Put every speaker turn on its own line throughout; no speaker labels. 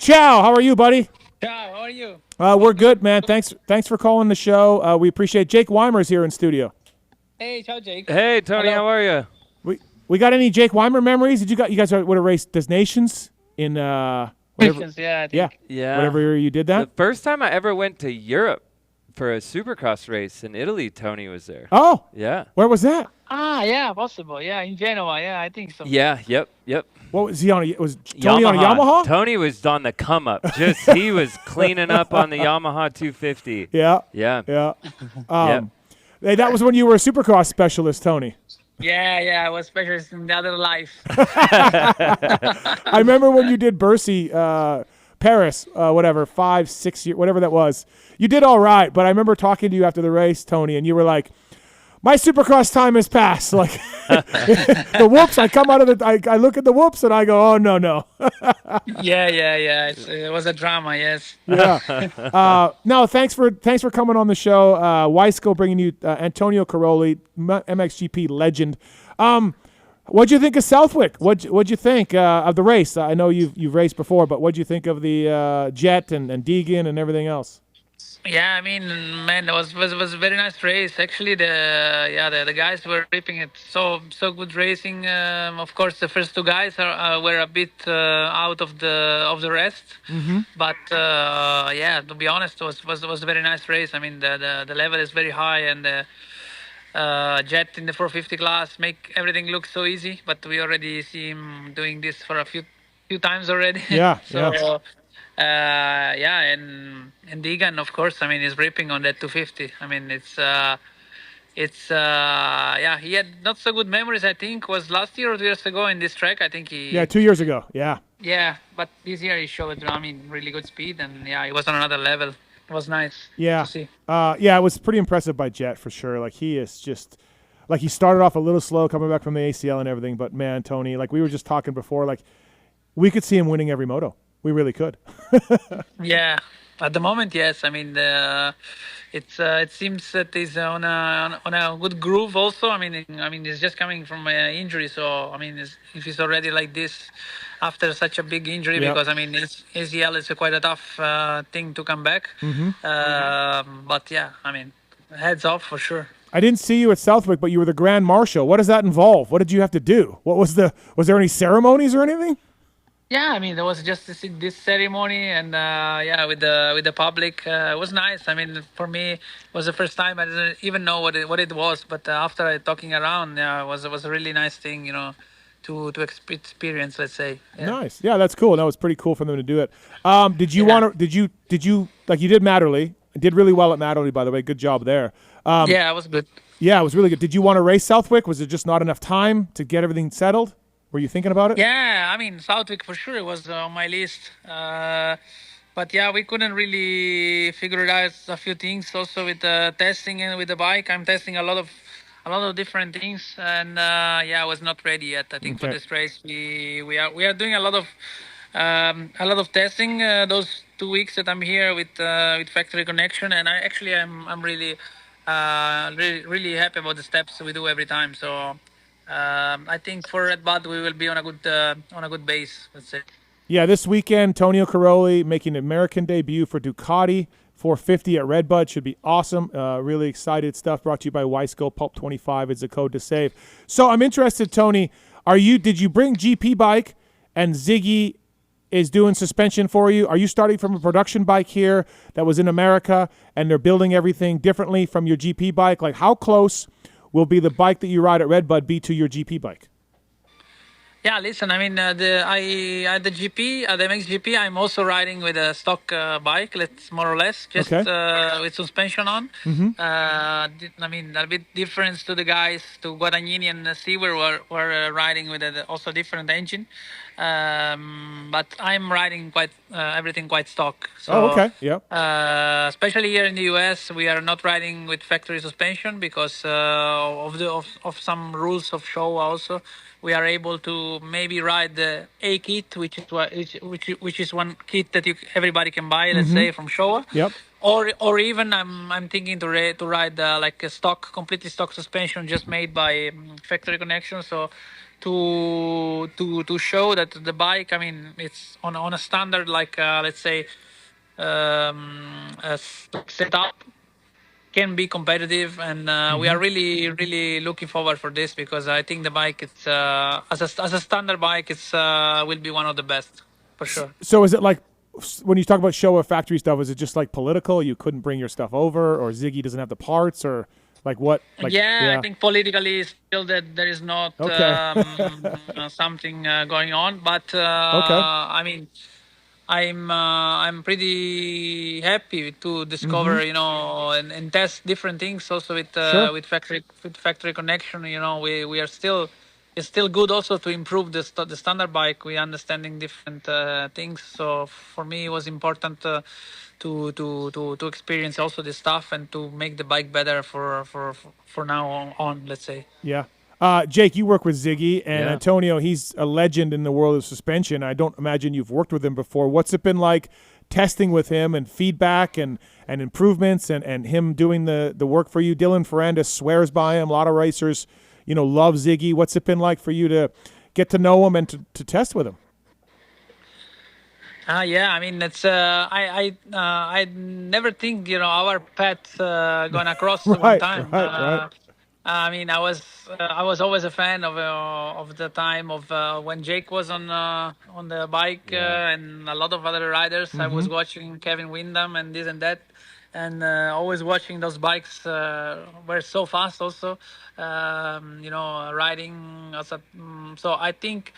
Ciao. How are you, buddy?
Ciao, how are you?
We're good, man. Thanks for calling the show. We appreciate it. Jake Weimer's here in studio.
Hey, ciao, Jake.
Hey, Tony,
Hello.
how are you?
We got any Jake Weimer memories? You guys would have raced Des Nations in whatever?
Questions, yeah, I
Yeah,
think.
Yeah.
whatever year you did
The
that.
first time I ever went to Europe for a supercross race in Italy, Tony was there.
Oh,
Yeah.
where was that?
Ah, yeah, possible. Yeah, in Genoa. Yeah, I think so.
Yeah, yep.
What was he on? Was Tony on a Yamaha?
Tony was on the come up. He was cleaning up on the Yamaha 250.
Yeah,
Yeah.
yeah.
Yep.
Hey, that was when you were a Supercross specialist, Tony.
Yeah, I was specialist in the other life.
I remember when you did Bercy, Paris, whatever, 5, 6 years, whatever that was. You did all right, but I remember talking to you after the race, Tony, and you were like, "My Supercross time has passed." Like the whoops, I come out of the, I look at the whoops and I go, "Oh no."
yeah. It was a drama, yes.
Yeah. No, thanks for coming on the show. Weisco bringing you Antonio Cairoli, MXGP legend. What'd you think of Southwick? What'd you think of the race? I know you've raced before, but what'd you think of the Jet and Deegan and everything else?
Yeah, I mean, man, it was a very nice race. Actually, the guys were ripping it. So good racing. Of course, the first two guys were a bit out of the rest. But yeah, to be honest, it was a very nice race. I mean, the level is very high, and the Jet in the 450 class make everything look so easy. But we already see him doing this for a few times already.
Yeah,
so.
yeah.
Yeah, and Deegan, of course. I mean, he's ripping on that 250. I mean, yeah. He had not so good memories. I think was last year or 2 years ago in this track. I think
Yeah, 2 years ago. Yeah.
Yeah, but this year he showed. I mean, really good speed, and yeah, he was on another level. It was nice.
Yeah.
To see.
Yeah, it was pretty impressive by Jet for sure. Like he is just like he started off a little slow coming back from the ACL and everything, but man, Tony, like we were just talking before, like we could see him winning every moto. We really could.
Yeah, at the moment, yes. I mean, it seems that he's on a good groove. Also, I mean, he's just coming from an injury, so I mean, if he's already like this after such a big injury,
Yep.
because I mean, his ACL is quite a tough thing to come back. But yeah, I mean, heads off for sure.
I didn't see you at Southwick, but you were the Grand Marshal. What does that involve? What did you have to do? Was there any ceremonies or anything?
Yeah, I mean, there was just this ceremony, and yeah, with the public, it was nice. I mean, for me, it was the first time I didn't even know what it was, but after talking around, yeah, it was a really nice thing, to experience. Let's say. Yeah.
Nice. Yeah, that's cool. That was pretty cool for them to do it. Did you
Yeah.
want to? Did you like you did Matterley? Did really well at Matterley, by the way. Good job there.
Yeah, it was good.
Yeah, it was really good. Did you want to race Southwick? Was it just not enough time to get everything settled? Were you thinking about it?
Yeah, I mean, Southwick for sure was on my list. But yeah, we couldn't really figure it out a few things. Also with the testing and with the bike, I'm testing a lot of different things, and yeah, I was not ready yet. I think for
Okay.
this race, we are doing a lot of testing those 2 weeks that I'm here with Factory Connection, and I'm really happy about the steps we do every time. So. I think for RedBud we will be on a good base. Let's say.
Yeah, this weekend, Tonio Cairoli making an American debut for Ducati 450 at RedBud. Should be awesome. Really excited stuff brought to you by Weisco. Pulp 25 is the code to save. So I'm interested, Tony. Did you bring GP bike and Ziggy is doing suspension for you? Are you starting from a production bike here that was in America and they're building everything differently from your GP bike? Like how close will be the bike that you ride at RedBud be to your GP bike?
Yeah, listen. I mean, at the GP, at the MXGP, I'm also riding with a stock bike. Let's more or less just
Okay.
with suspension on. I mean, a bit difference to the guys to Guadagnini and Seaver were riding with also different engine. But I'm riding quite everything quite stock. So,
Oh, okay. Yep.
especially here in the US, we are not riding with factory suspension because of some rules of show. Also, we are able to maybe ride the A kit, which is one kit that everybody can buy. Let's say from Showa.
Yep.
Or even I'm thinking to ride like a completely stock suspension just made by Factory Connection. So to show that the bike, I mean, it's on a standard like let's say setup can be competitive, and we are really looking forward for this, because I think the bike, it's as a standard bike, it's will be one of the best for sure.
So is it like when you talk about Showa factory stuff? Is it just like political? You couldn't bring your stuff over, or Ziggy doesn't have the parts, or like what? Like,
Yeah, I think politically still that there is not
Okay.
something going on, but
Okay.
I mean, I'm pretty happy to discover, and test different things also
Sure.
with factory connection. We are still, it's still good also to improve the standard bike. We understanding different things. So for me, it was important to experience also this stuff and to make the bike better for now on. Let's say.
Yeah. Jake, you work with Ziggy, and
Yeah.
Antonio, he's a legend in the world of suspension. I don't imagine you've worked with him before. What's it been like testing with him, and feedback and improvements, and him doing the work for you? Dylan Ferrandis swears by him. A lot of racers, love Ziggy. What's it been like for you to get to know him and to test with him?
Yeah, I mean, it's I never think our paths gonna cross one
Right,
time.
right.
I mean, I was always a fan of the time of when Jake was on the bike, and a lot of other riders. I was watching Kevin Windham and this and that, and always watching those bikes were so fast also. Riding as a, so I think.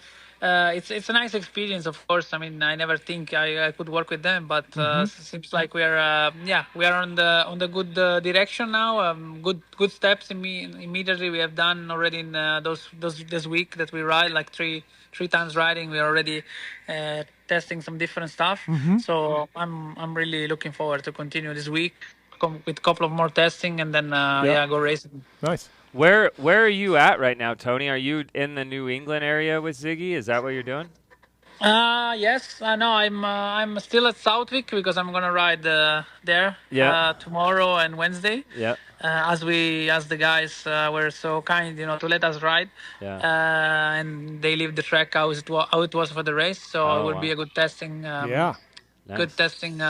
It's a nice experience, of course. I mean, I never think I could work with them, but seems like we are we are on the good direction now. Good steps immediately we have done already in those this week that we ride, like three times riding. We are already testing some different stuff. So I'm really looking forward to continue this week with a couple of more testing, and then go racing.
Nice.
Where are you at right now, Tony? Are you in the New England area with Ziggy? Is that what you're doing?
Yes, no, I'm still at Southwick because I'm gonna ride there tomorrow and Wednesday.
Yeah.
As the guys were so kind, to let us ride.
Yeah.
And they leave the track how it was for the race, so it will be a good testing.
Yeah.
Good testing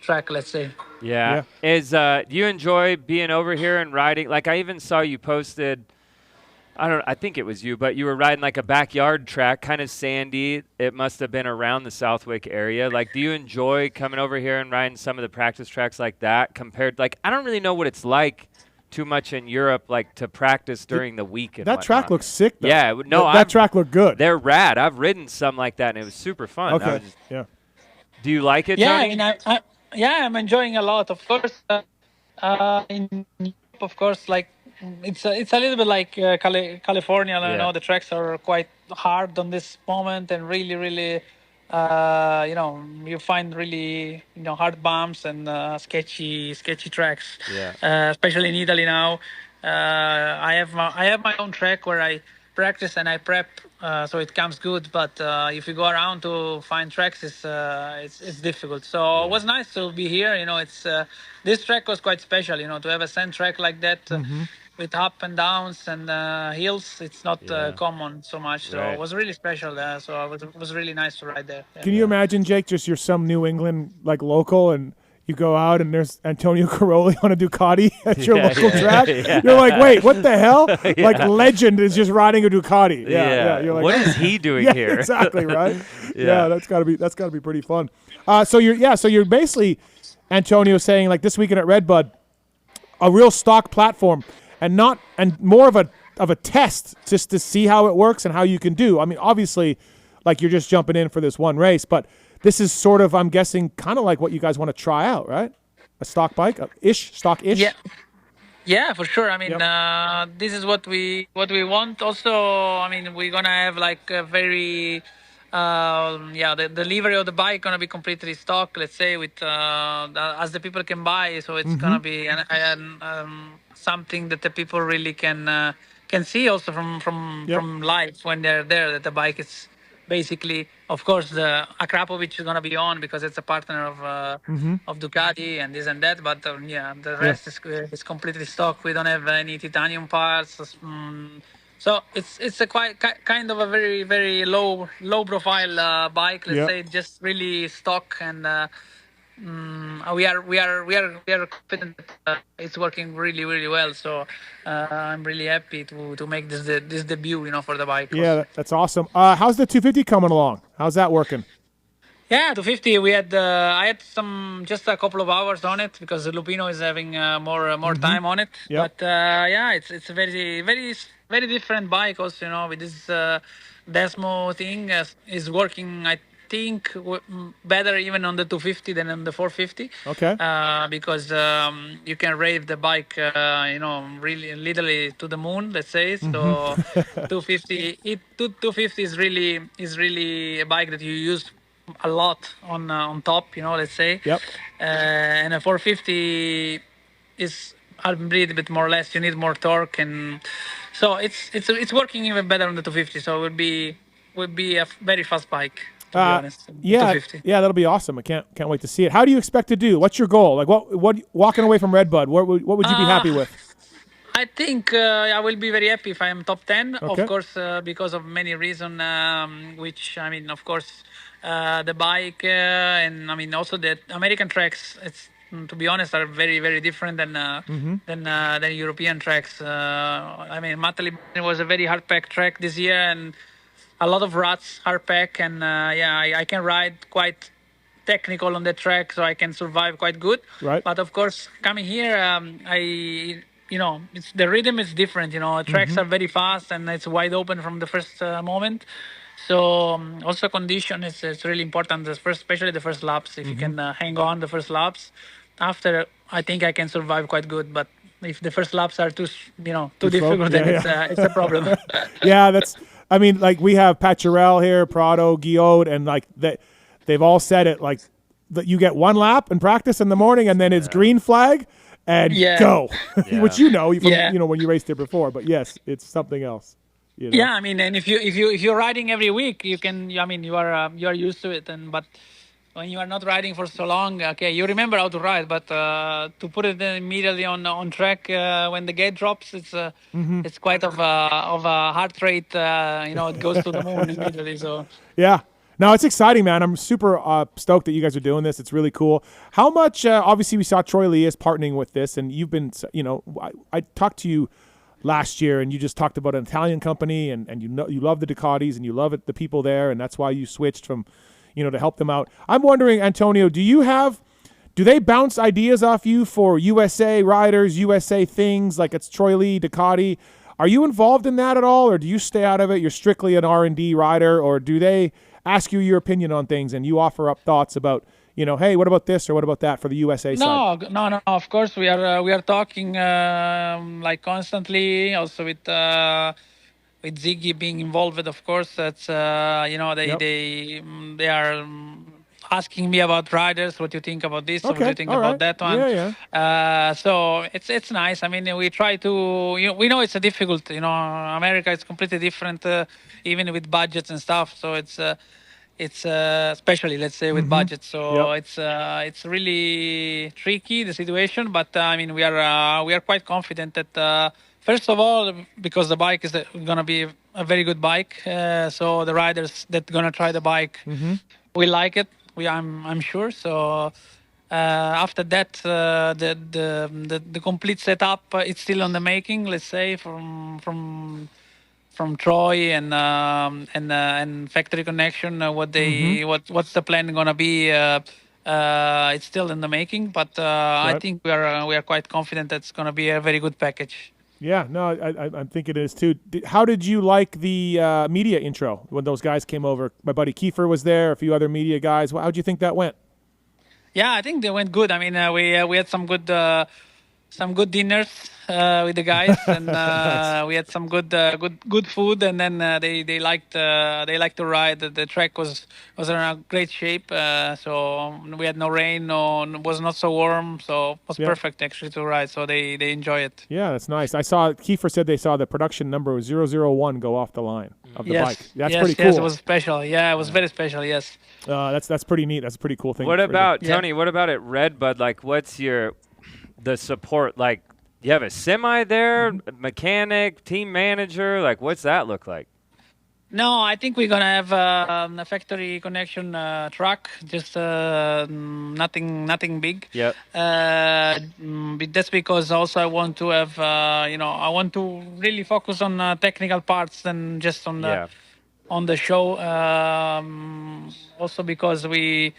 track, let's say.
Yeah. Do you enjoy being over here and riding? Like, I even saw you posted, I think it was you, but you were riding like a backyard track, kind of sandy. It must have been around the Southwick area. Like, do you enjoy coming over here and riding some of the practice tracks like that compared, like, I don't really know what it's like too much in Europe, like to practice during the week and
that
whatnot.
track looks sick, though.
Yeah, no,
that track looked good.
They're rad. I've ridden some like that, and it was super fun.
Okay. Yeah.
Do you like it,
Yeah,
Tony?
I mean, I'm enjoying a lot. Of course, in Europe, of course, like it's a little bit like California. The tracks are quite hard on this moment, and really, you find really hard bumps and sketchy tracks.
Yeah.
Especially in Italy now. I have my own track where I practice and I prep, so it comes good. But if you go around to find tracks, it's difficult. So it was nice to be here. It's this track was quite special. To have a sand track like that with up and downs and hills. It's not common so much. So it was really special there. So it was really nice to ride there. Yeah.
Can you imagine, Jake? Just you're some New England like local, and you go out and there's Antonio Cairoli on a Ducati at your local track. You're like, wait, what the hell? Like, legend is just riding a Ducati. Yeah. You're like,
what is he doing here?
Exactly, right? Yeah, that's gotta be pretty fun. So you're basically, Antonio, saying like this weekend at RedBud, a real stock platform, and more of a test just to see how it works and how you can do. I mean, obviously, like you're just jumping in for this one race, but this is sort of, I'm guessing, kind of like what you guys want to try out, right? A stock bike, stock-ish.
Yeah, for sure. I mean, this is what we want. Also, I mean, we're gonna have like a very, the livery of the bike gonna be completely stock. Let's say with as the people can buy, so it's gonna be something that the people really can see also from live when they're there. That the bike is basically, of course, the Akrapovic is gonna be on because it's a partner of Ducati and this and that. But the rest is completely stock. We don't have any titanium parts. So it's a quite kind of a very low profile bike. Let's
Yep.
say just really stock, and we are confident that it's working really well. So I'm really happy to make this debut, for the bike.
Yeah,
Also.
that's awesome. How's the 250 coming along? How's that working?
Yeah, 250. We had I had just a couple of hours on it because Lupino is having more time on it.
Yep.
But yeah, it's a very different bike. Also, with this Desmo thing is working. I think better even on the 250 than on the 450.
Okay.
Because you can rave the bike, really literally to the moon. Let's say so. 250. 250 is really a bike that you use a lot on top, let's say.
Yep.
And a 450 is a little bit more or less. You need more torque, and so it's working even better on the 250. So it would be a very fast bike, to be honest.
Yeah,
250.
yeah, that'll be awesome. I can't wait to see it. How do you expect to do? What's your goal? Like, what walking away from RedBud? What would you be happy with?
I think I will be very happy if I am top 10,
Okay.
of course, because of many reasons, which, I mean, of course, the bike, and I mean, also the American tracks, to be honest, are very different than European tracks. I mean, Matali was a very hard pack track this year, and a lot of ruts, hard pack, and yeah, I can ride quite technical on the track, so I can survive quite good.
Right.
But of course, coming here, it's the rhythm is different. Tracks are very fast and it's wide open from the first moment. So also condition is really important. Especially the first laps. If you can hang on the first laps, after I think I can survive quite good. But if the first laps are too difficult, then it's a problem.
Yeah, that's. I mean, like we have Paturel here, Prado, Guillaume, and like that. They've all said it like that. You get one lap in practice in the morning, and then it's green flag, and go, which from when you raced there before. But yes, it's something else.
Yeah, I mean, and if you're riding every week, you can. I mean, you are used to it, but when you are not riding for so long, okay, you remember how to ride, but to put it immediately on track when the gate drops, it's quite of a heart rate. It goes to the moon immediately. So
yeah. No, it's exciting, man. I'm super stoked that you guys are doing this. It's really cool. How much, obviously, we saw Troy Lee is partnering with this, and you've been, I talked to you last year, and you just talked about an Italian company, and you love the Ducatis, and you love the people there, and that's why you switched from, to help them out. I'm wondering, Antonio, do they bounce ideas off you for USA riders, USA things, like it's Troy Lee, Ducati? Are you involved in that at all, or do you stay out of it? You're strictly an R&D rider, or do they ask you your opinion on things and you offer up thoughts about, hey, what about this or what about that for the USA side?
No. Of course, we are talking like constantly. Also with Ziggy being involved, of course. That's they are asking me about riders. What do you think about this? What do you think about that one?
Yeah.
So it's nice. I mean, we try to. We know it's a difficult. America is completely different, even with budgets and stuff. So it's especially, let's say, with budget. So it's really tricky, the situation. But I mean, we are quite confident that first of all, because the bike is gonna be a very good bike. So the riders that gonna try the bike will like it. I'm sure. So after that, the complete setup it's still on the making. Let's say from Troy and factory connection. What's the plan gonna be? It's still in the making, but I think we are quite confident that it's gonna be a very good package.
Yeah, no, I think it is too. How did you like the media intro when those guys came over? My buddy Kiefer was there, a few other media guys. How did you think that went?
Yeah, I think they went good. I mean, we had some good dinners with the guys, and we had some good food, and then they liked to ride. The track was in a great shape, so we had no rain, was not so warm, so it was perfect actually to ride. So they enjoy it.
Yeah, that's nice. I saw Kiefer said they saw the production number 001 go off the line of the bike. That's pretty cool.
Yes, it was special. Yeah, it was very special. Yes.
That's pretty neat. That's a pretty cool thing.
What about Tony? What about at RedBud? Like, what's the support? Like, you have a semi there, mechanic, team manager? Like, what's that look like?
No, I think we're gonna have a factory connection truck, just nothing big.
Yep.
But that's because also I want to have, I want to really focus on technical parts than just
Yeah.
on the show. Also because we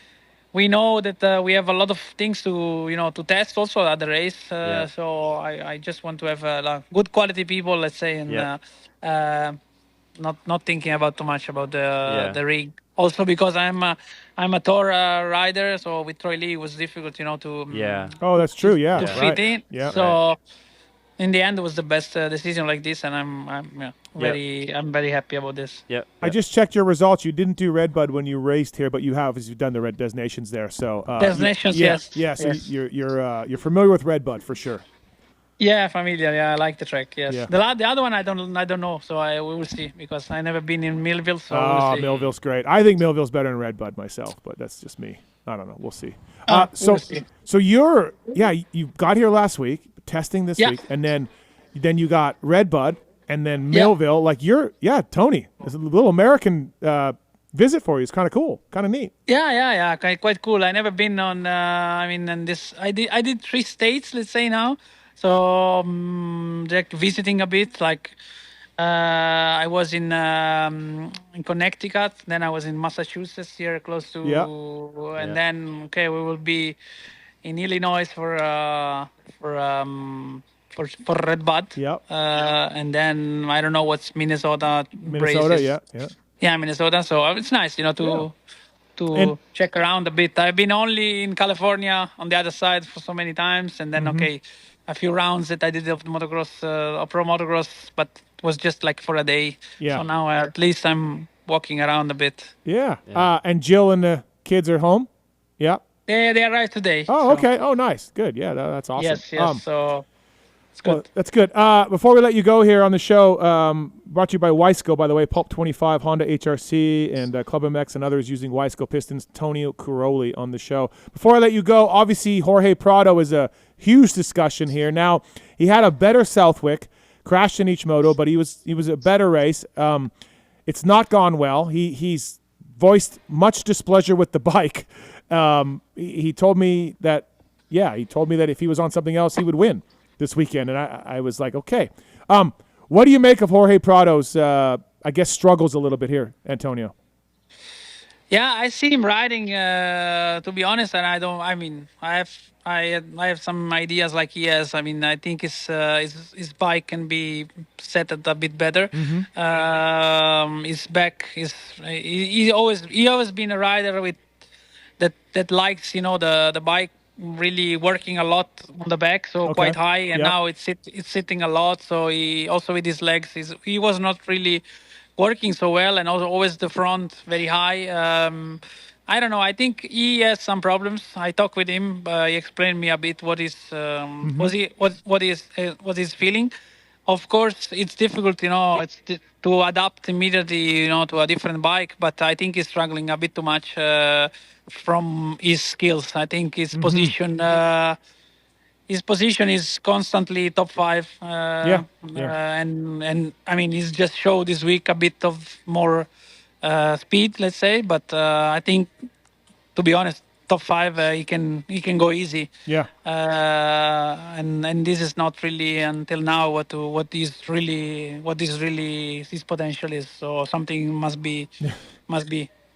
know that we have a lot of things to test also at the race.
Yeah.
So I just want to have good quality people, let's say, and
Yep.
not thinking about too much about
Yeah.
the rig. Also because I'm a tour rider, so with Troy Lee it was difficult, to
Yeah.
Oh, that's true. Yeah,
to
right.
fit in.
Yeah.
So in the end, it was the best decision like this, and I'm very happy about this.
Yep.
I just checked your results. You didn't do RedBud when you raced here, but you have, as you've done the Red Designations there. So
Designations,
yeah,
yes.
yeah. So
Yes.
you're familiar with RedBud for sure.
Yeah, familiar. Yeah, I like the track. Yes.
Yeah.
The other one I don't know, so we will see because I never been in Millville, so we'll see.
Millville's great. I think Millville's better than RedBud myself, but that's just me. I don't know. We'll see.
We'll see.
So you got here last week, testing this week, and then you got RedBud, and then Millville. Like Tony. It's a little American visit for you. It's kind of cool, kind of neat.
Yeah. Quite cool. I never been on. And this I did 3 states. Let's say now. So like visiting a bit. Like I was in Connecticut. Then I was in Massachusetts here, close to. And then we will be in Illinois for RedBud.
Yep.
And then I don't know what's Minnesota.
Minnesota,
races.
yeah.
Yeah, Minnesota. So it's nice, to check around a bit. I've been only in California on the other side for so many times, and then a few rounds that I did of motocross, pro motocross, but it was just like for a day.
Yeah.
So now at least I'm walking around a bit.
Yeah. And Jill and the kids are home. Yeah.
They arrived today.
Oh,
so.
okay. Oh, nice. Good. Yeah, that's awesome.
Yes. So it's good.
Well, that's good. Before we let you go here on the show, brought to you by Wiseco, by the way, Pulp 25, Honda HRC, and Club MX and others using Wiseco pistons. Tonio Cairoli on the show. Before I let you go, obviously Jorge Prado is a huge discussion here. Now, he had a better Southwick, crashed in each moto, but he was a better race. It's not gone well. He's voiced much displeasure with the bike. He told me that if he was on something else, he would win this weekend, and I was like, okay. What do you make of Jorge Prado's, I guess, struggles a little bit here, Antonio?
Yeah, I see him riding. To be honest, and I don't. I mean, I have some ideas like he has. I mean, I think his bike can be set a bit better. His back is he always been a rider with that likes the bike really working a lot on the back, so quite high, and now it's sitting a lot. So he also with his legs, he was not really working so well, and also always the front very high. I don't know. I think he has some problems. I talked with him. He explained me a bit what is what he's feeling. Of course, it's difficult, to adapt immediately, to a different bike. But I think he's struggling a bit too much from his skills. I think his position. His position is constantly top 5. And I mean, he's just showed this week a bit of more speed, let's say. But I think, to be honest, top 5 he can go easy.
Yeah.
And this is not really until now what his potential is. So something must be.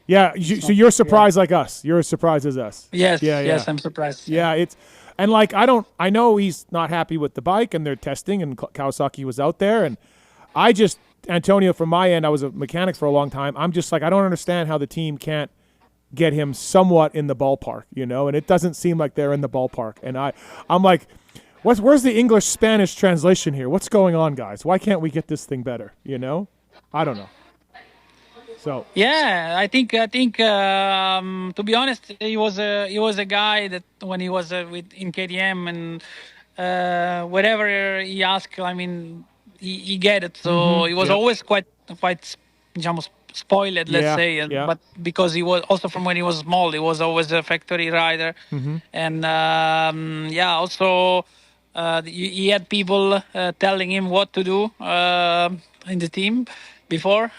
Yeah. So you're surprised like us. You're as surprised as us.
Yes. Yes, I'm surprised.
Yeah. And like I know he's not happy with the bike, and they're testing, and Kawasaki was out there, and Antonio, from my end, I was a mechanic for a long time. I'm just like, I don't understand how the team can't get him somewhat in the ballpark, and it doesn't seem like they're in the ballpark. And I'm like, where's the English-Spanish translation here? What's going on, guys? Why can't we get this thing better? I don't know. So
yeah, I think to be honest, he was a guy that when he was in KTM and whatever he asked, I mean, he get it. So he was always quite digamos, spoiled, let's say. But because he was also from when he was small, he was always a factory rider, and also he had people telling him what to do in the team before,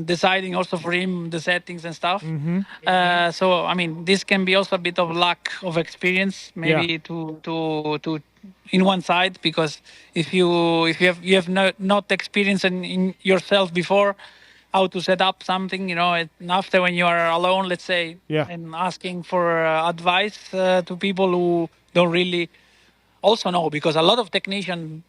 deciding also for him the settings and stuff. So I mean, this can be also a bit of lack of experience, maybe to in one side, because if you have not experienced in yourself before how to set up something, and after when you are alone, let's say, and asking for advice to people who don't really also know, because a lot of technicians,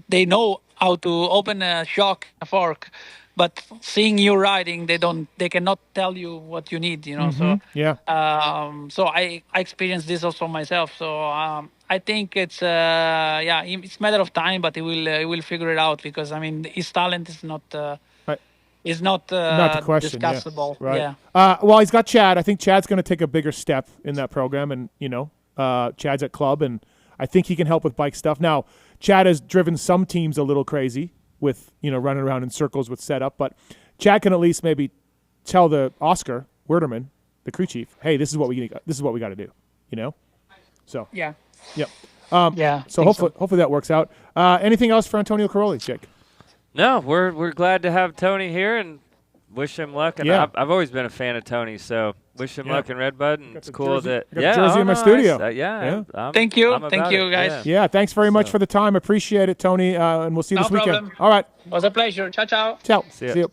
they know how to open a shock, a fork, but seeing you riding, they cannot tell you what you need, so so I experienced this also myself. So I think it's it's a matter of time, but he will figure it out, because I mean his talent is not
not the question.
discussable.
Yeah. Right. Well, he's got Chad. I think Chad's going to take a bigger step in that program, and Chad's at club, and I think he can help with bike stuff. Now, Chad has driven some teams a little crazy with running around in circles with setup, but Chad can at least maybe tell the Oscar Werderman, the crew chief, hey, this is what we got to do. So
yeah.
So hopefully that works out. Anything else for Antonio Cairoli, Jake?
No, we're glad to have Tony here and wish him luck. And I've always been a fan of Tony, so wish him luck in RedBud. And it's cool that
jersey in my studio.
Thank you guys.
Yeah, thanks very much for the time. Appreciate it, Tony. And we'll see you this weekend.
Problem.
All right.
It was a pleasure. Ciao, ciao.
Ciao.
See ya.
See you.